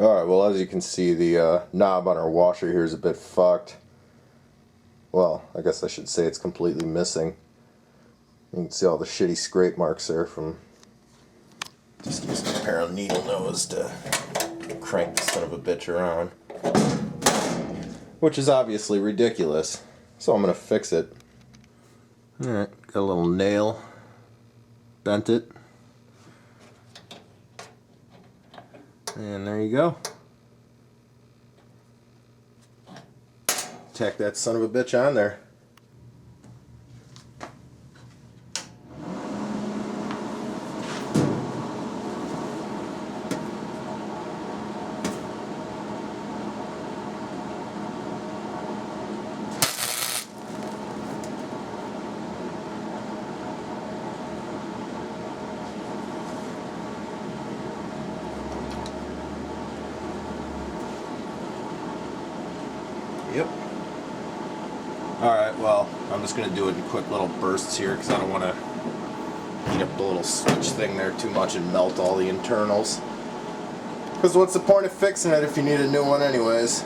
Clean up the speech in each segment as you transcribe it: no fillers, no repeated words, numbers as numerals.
Alright, well, as you can see, the knob on our washer here is a bit fucked. Well, I guess I should say it's completely missing. You can see all the shitty scrape marks there from just using a pair of needle nose to crank this son of a bitch around. Which is obviously ridiculous. So I'm going to fix it. Alright, got a little nail. Bent it. And there you go. Tack that son of a bitch on there. Yep. Alright, well, I'm just going to do it in quick little bursts here because I don't want to heat up the little switch thing there too much and melt all the internals. Because what's the point of fixing it if you need a new one anyways?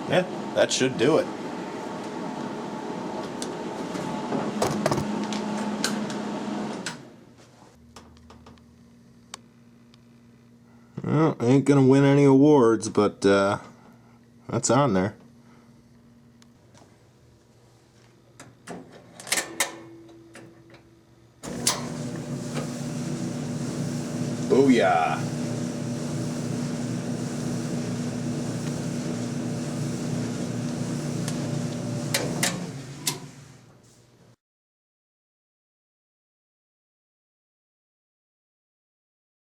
Yeah, that should do it. Well, ain't gonna win any awards, but that's on there. Booyah!